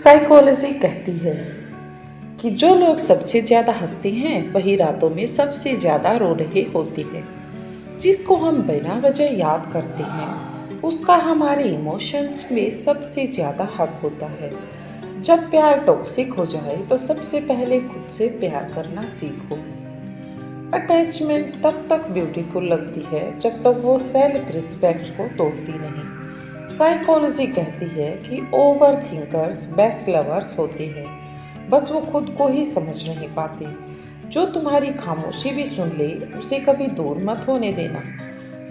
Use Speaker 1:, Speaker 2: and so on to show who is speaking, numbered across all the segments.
Speaker 1: Psychology कहती है कि जो लोग सबसे ज़्यादा हंसते हैं वही रातों में सबसे ज़्यादा रो रहे होते हैं। जिसको हम बिना वजह याद करते हैं उसका हमारे इमोशंस में सबसे ज़्यादा हक होता है। जब प्यार टॉक्सिक हो जाए तो सबसे पहले खुद से प्यार करना सीखो। अटैचमेंट तब तक ब्यूटीफुल लगती है जब तक वो सेल्फ रिस्पेक्ट को तोड़ती नहीं। साइकोलॉजी कहती है कि ओवर थिंकर्स बेस्ट लवर्स होते हैं, बस वो खुद को ही समझ नहीं पाते। जो तुम्हारी खामोशी भी सुन ले उसे कभी दूर मत होने देना।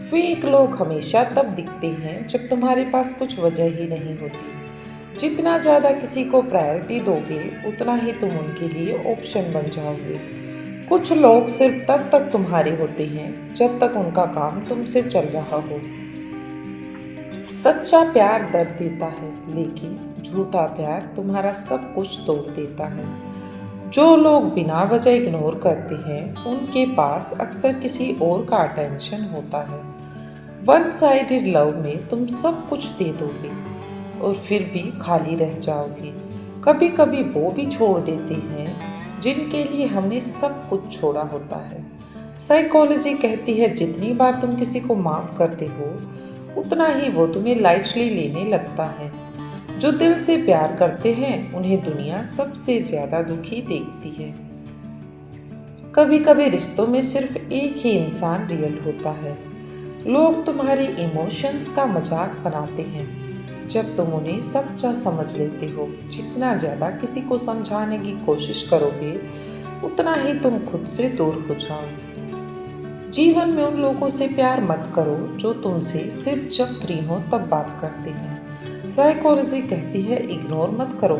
Speaker 1: फेक लोग हमेशा तब दिखते हैं जब तुम्हारे पास कुछ वजह ही नहीं होती। जितना ज़्यादा किसी को प्रायोरिटी दोगे उतना ही तुम उनके लिए ऑप्शन बन जाओगे। कुछ लोग सिर्फ तब तक तुम्हारे होते हैं जब तक उनका काम तुमसे चल रहा हो। सच्चा प्यार दर्द देता है लेकिन झूठा प्यार तुम्हारा सब कुछ तोड़ देता है। जो लोग बिना वजह इग्नोर करते हैं उनके पास अक्सर किसी और का अटेंशन होता है। वन साइडेड लव में तुम सब कुछ दे दोगे और फिर भी खाली रह जाओगे। कभी कभी वो भी छोड़ देते हैं जिनके लिए हमने सब कुछ छोड़ा होता है। साइकोलॉजी कहती है जितनी बार तुम किसी को माफ़ करते हो उतना ही वो तुम्हें लाइटली लेने लगता है। जो दिल से प्यार करते हैं उन्हें दुनिया सबसे ज़्यादा दुखी देखती है। कभी कभी रिश्तों में सिर्फ एक ही इंसान रियल होता है। लोग तुम्हारे इमोशंस का मजाक बनाते हैं जब तुम उन्हें सच्चा समझ लेते हो। जितना ज़्यादा किसी को समझाने की कोशिश करोगे उतना ही तुम खुद से दूर हो जाओगे। जीवन में उन लोगों से प्यार मत करो जो तुमसे सिर्फ जब फ्री हो तब बात करते हैं। साइकोलॉजी कहती है इग्नोर मत करो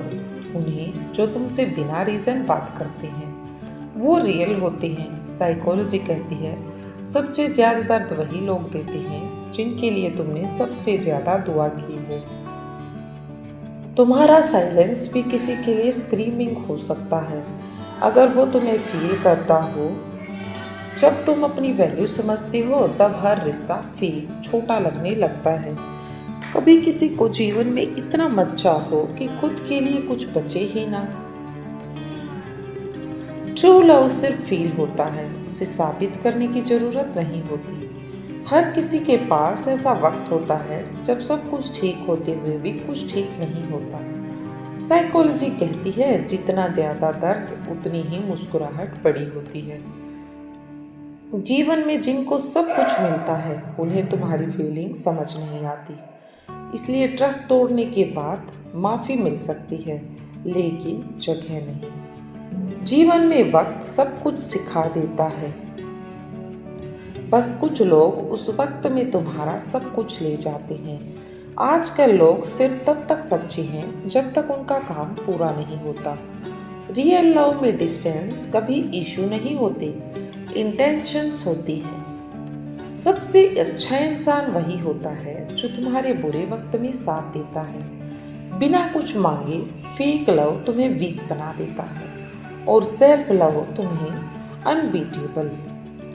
Speaker 1: उन्हें जो तुमसे बिना रीज़न बात करते हैं, वो रियल होते हैं। साइकोलॉजी कहती है सबसे ज़्यादा दर्द वही लोग देते हैं जिनके लिए तुमने सबसे ज़्यादा दुआ की हो। तुम्हारा साइलेंस भी किसी के लिए स्क्रीमिंग हो सकता है अगर वो तुम्हें फील करता हो। जब तुम अपनी वैल्यू समझते हो तब हर रिश्ता फेक छोटा लगने लगता है। कभी किसी को जीवन में इतना मत चाहो कि खुद के लिए कुछ बचे ही ना। ट्रू लव सिर्फ फील होता है, उसे साबित करने की जरूरत नहीं होती। हर किसी के पास ऐसा वक्त होता है जब सब कुछ ठीक होते हुए भी कुछ ठीक नहीं होता। साइकोलॉजी कहती है जितना ज़्यादा दर्द उतनी ही मुस्कुराहट बड़ी होती है। जीवन में जिनको सब कुछ मिलता है उन्हें तुम्हारी फीलिंग समझ नहीं आती, इसलिए ट्रस्ट तोड़ने के बाद माफ़ी मिल सकती है लेकिन जगह नहीं। जीवन में वक्त सब कुछ सिखा देता है, बस कुछ लोग उस वक्त में तुम्हारा सब कुछ ले जाते हैं। आजकल लोग सिर्फ तब तक सच्चे हैं जब तक उनका काम पूरा नहीं होता। रियल लव में डिस्टेंस कभी इशू नहीं होती, इंटेंशंस होती है। सबसे अच्छा इंसान वही होता है जो तुम्हारे बुरे वक्त में साथ देता है। बिना कुछ मांगे फेक लव तुम्हें वीक बना देता है और सेल्फ लव तुम्हें अनबीटेबल।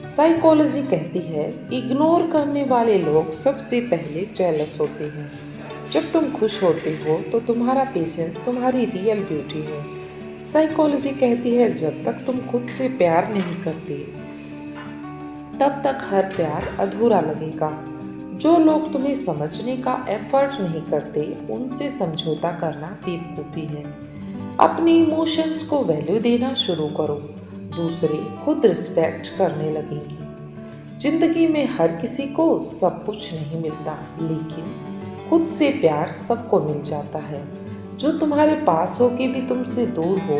Speaker 1: साइकोलॉजी कहती है इग्नोर करने वाले लोग सबसे पहले जेलस होते हैं। जब तुम खुश होते हो तो तुम्हारा पेशेंस तुम्हारी रियल ब्यूटी है। साइकोलॉजी कहती है जब तक तुम खुद से प्यार नहीं करते तब तक हर प्यार अधूरा लगेगा। जो लोग तुम्हें समझने का एफर्ट नहीं करते उनसे समझौता करना बेवकूफ़ी है। अपने इमोशंस को वैल्यू देना शुरू करो, दूसरे खुद रिस्पेक्ट करने लगेंगे। जिंदगी में हर किसी को सब कुछ नहीं मिलता लेकिन खुद से प्यार सबको मिल जाता है। जो तुम्हारे पास हो के भी तुमसे दूर हो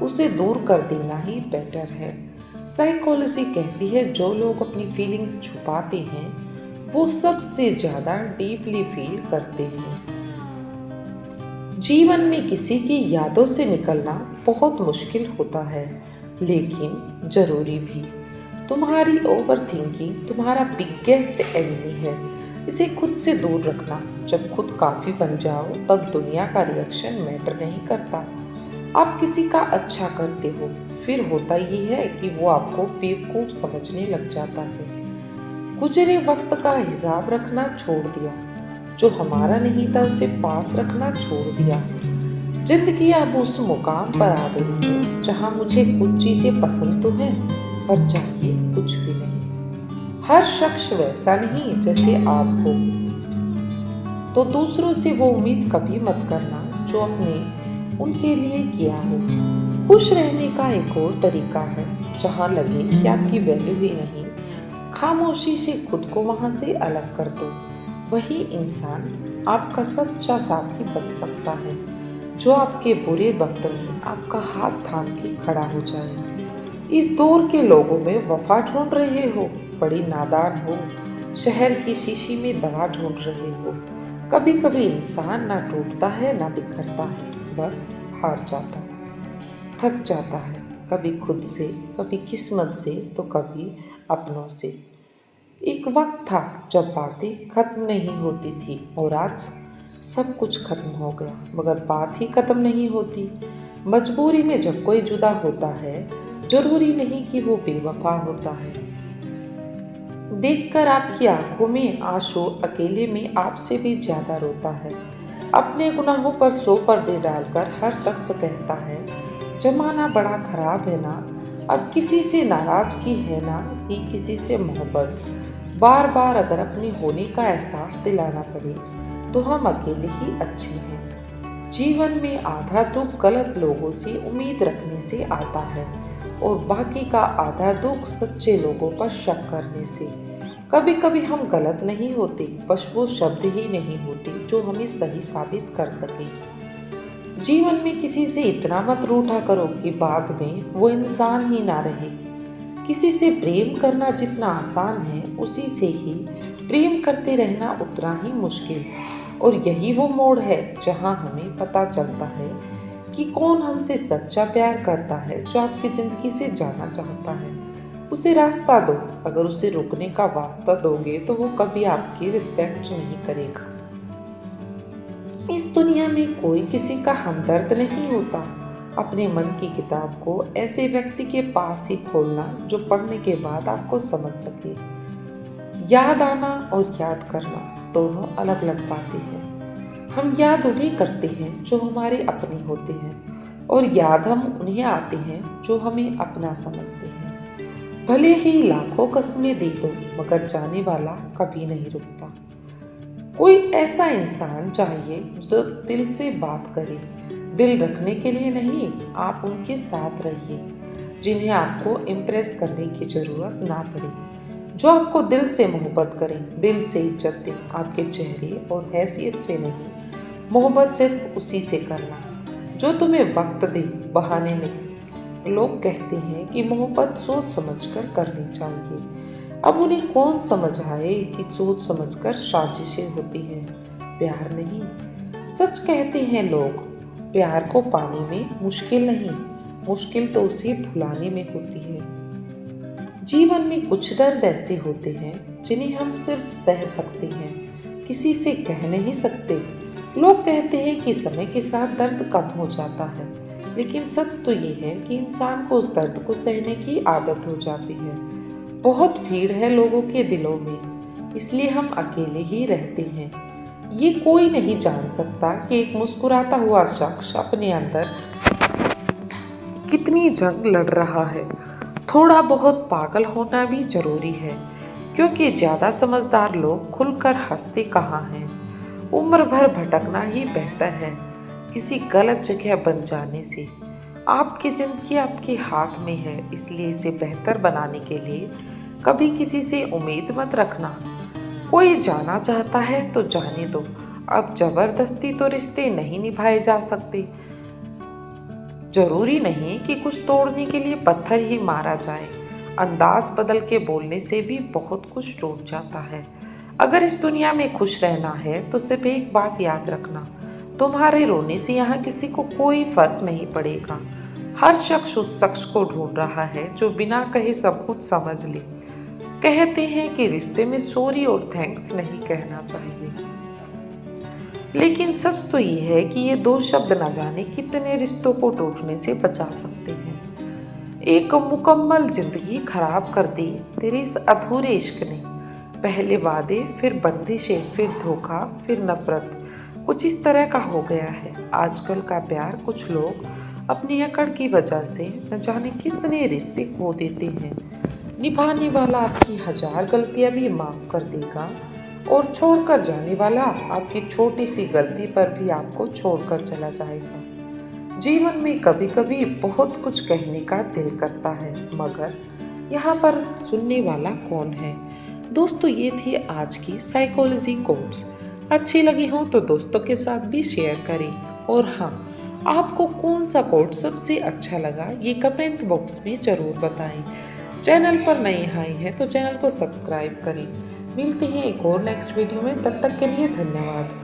Speaker 1: उसे दूर कर देना ही बेटर है। साइकोलॉजी कहती है जो लोग अपनी फीलिंग्स छुपाते हैं वो सबसे ज़्यादा डीपली फील करते हैं। जीवन में किसी की यादों से निकलना बहुत मुश्किल होता है लेकिन ज़रूरी भी। तुम्हारी ओवर थिंकिंग तुम्हारा बिगेस्ट एनिमी है, इसे खुद से दूर रखना। जब खुद काफ़ी बन जाओ तब दुनिया का रिएक्शन मैटर नहीं करता। आप किसी का अच्छा करते हो फिर होता ये है कि वो आपको बेवकूफ़ समझने लग जाता है। गुजरे वक्त का हिसाब रखना छोड़ दिया, जो हमारा नहीं था उसे पास रखना छोड़ दिया। जिंदगी अब उस मुकाम पर आ गई है जहां मुझे कुछ चीजें पसंद तो हैं, पर चाहिए कुछ भी नहीं। हर शख्स वैसा नहीं जैसे आप हो, तो दूसरों से वो उम्मीद कभी मत करना जो आपने उनके लिए किया हो। खुश रहने का एक और तरीका है, जहां लगे कि आपकी वैल्यू ही नहीं, खामोशी से खुद को वहां से अलग कर दो। वही इंसान आपका सच्चा साथी बन सकता है, जो आपके बुरे वक्त में आपका हाथ थाम के खड़ा हो जाए। इस दौर के लोगों में वफा ढूंढ रहे हो, बड़ी नादान हो, शहर की शीशी में दवा ढूंढ रहे हो। कभी कभी इंसान ना टूटता है ना बिखरता है, बस हार जाता है, थक जाता है, कभी खुद से, कभी किस्मत से, तो कभी अपनों से। एक वक्त था जब बातें खत्म नहीं होती थी, और आज सब कुछ खत्म हो गया मगर बात ही खत्म नहीं होती। मजबूरी में जब कोई जुदा होता है, जरूरी नहीं कि वो बेवफा होता है। देखकर आपकी आंखों में आंसू अकेले में आपसे भी ज्यादा रोता है। अपने गुनाहों पर 100 पर्दे डालकर हर शख्स कहता है, जमाना बड़ा खराब है ना, अब किसी से नाराजगी है ना ही किसी से मोहब्बत। बार बार अगर अपने होने का एहसास दिलाना पड़े तो हम अकेले ही अच्छे हैं। जीवन में आधा दुख गलत लोगों से उम्मीद रखने से आता है, और बाकी का आधा दुख सच्चे लोगों पर शक करने से। कभी कभी हम गलत नहीं होते, बस वो शब्द ही नहीं होते जो हमें सही साबित कर सके। जीवन में किसी से इतना मत रूठा करो कि बाद में वो इंसान ही ना रहे। किसी से प्रेम करना जितना आसान है, उसी से ही प्रेम करते रहना उतना ही मुश्किल। और यही वो मोड़ है जहां हमें पता चलता है कि कौन हमसे सच्चा प्यार करता है, जो आपकी जिंदगी से जाना चाहता है। उसे रास्ता दो, अगर उसे रुकने का वास्ता दोगे तो वो कभी आपकी रिस्पेक्ट नहीं करेगा। इस दुनिया में कोई किसी का हमदर्द नहीं होता। अपने मन की किताब को ऐसे व्यक्ति के पास ही खोलना जो पढ़ने के बाद आपको समझ सके। याद आना और याद करना दोनों अलग अलग बातें हैं। हम याद उन्हें करते हैं जो हमारे अपने होते हैं, और याद हम उन्हें आते हैं जो हमें अपना समझते हैं। भले ही लाखों कस्में दे दो, मगर जाने वाला कभी नहीं रुकता। कोई ऐसा इंसान चाहिए जो दिल से बात करे, दिल रखने के लिए नहीं, आप उनके साथ रहिए। जिन्हें आपको इम्प्रेस करने की जरूरत ना पड़े, जो आपको दिल से मोहब्बत करे, दिल से इज्जत दे, आपके चेहरे और हैसियत से नहीं। मोहब्बत सिर्फ उसी से करना जो तुम्हें वक्त दे, बहाने नहीं। लोग कहते हैं कि मोहब्बत सोच समझकर करनी चाहिए। अब उन्हें कौन समझ आए कि सोच समझकर साजिशें होती हैं, प्यार नहीं। सच कहते हैं लोग, प्यार को पाने में मुश्किल नहीं, मुश्किल तो उसे भुलाने में होती है। जीवन में कुछ दर्द ऐसे होते हैं जिन्हें हम सिर्फ सह सकते हैं, किसी से कह नहीं सकते। लोग कहते हैं कि समय के साथ दर्द कम हो जाता है, लेकिन सच तो ये है कि इंसान को उस दर्द को सहने की आदत हो जाती है। बहुत भीड़ है लोगों के दिलों में, इसलिए हम अकेले ही रहते हैं। ये कोई नहीं जान सकता कि एक मुस्कुराता हुआ शख्स अपने अंदर कितनी जंग लड़ रहा है। थोड़ा बहुत पागल होना भी जरूरी है, क्योंकि ज़्यादा समझदार लोग खुलकर हंसते कहाँ हैं। उम्र भर भटकना ही बेहतर है किसी गलत जगह बन जाने से। आपकी ज़िंदगी आपके हाथ में है, इसलिए इसे बेहतर बनाने के लिए कभी किसी से उम्मीद मत रखना। कोई जाना चाहता है तो जाने दो, अब जबरदस्ती तो रिश्ते नहीं निभाए जा सकते। जरूरी नहीं कि कुछ तोड़ने के लिए पत्थर ही मारा जाए। अंदाज बदल के बोलने से भी बहुत कुछ टूट जाता है। अगर इस दुनिया में खुश रहना है तो सिर्फ एक बात याद रखना, तुम्हारे रोने से यहाँ किसी को कोई फर्क नहीं पड़ेगा। हर शख्स उस शख्स को ढूंढ रहा है जो बिना कहे सब कुछ समझ ले। कहते हैं कि रिश्ते में सॉरी और थैंक्स नहीं कहना चाहिए, लेकिन सच तो ये है कि ये दो शब्द न जाने कितने रिश्तों को टूटने से बचा सकते हैं। एक मुकम्मल जिंदगी खराब कर दी तेरे इस अधूरे इश्क ने। पहले वादे, फिर बंदिशें, फिर धोखा, फिर नफरत। कुछ इस तरह का हो गया है आजकल का प्यार। कुछ लोग अपनी अकड़ की वजह से न जाने कितने रिश्ते खो देते हैं। निभाने वाला आपकी हजार गलतियां भी माफ कर देगा और छोड़कर जाने वाला आपकी छोटी सी गलती पर भी आपको छोड़कर चला जाएगा। जीवन में कभी कभी बहुत कुछ कहने का दिल करता है, मगर यहाँ पर सुनने वाला कौन है। दोस्तों, ये थी आज की साइकोलॉजी कोट्स। अच्छी लगी हो तो दोस्तों के साथ भी शेयर करें। और हाँ, आपको कौन सा कोट सबसे अच्छा लगा ये कमेंट बॉक्स में ज़रूर बताएं। चैनल पर नए आए हैं तो चैनल को सब्सक्राइब करें। मिलते हैं एक और नेक्स्ट वीडियो में, तब तक के लिए धन्यवाद।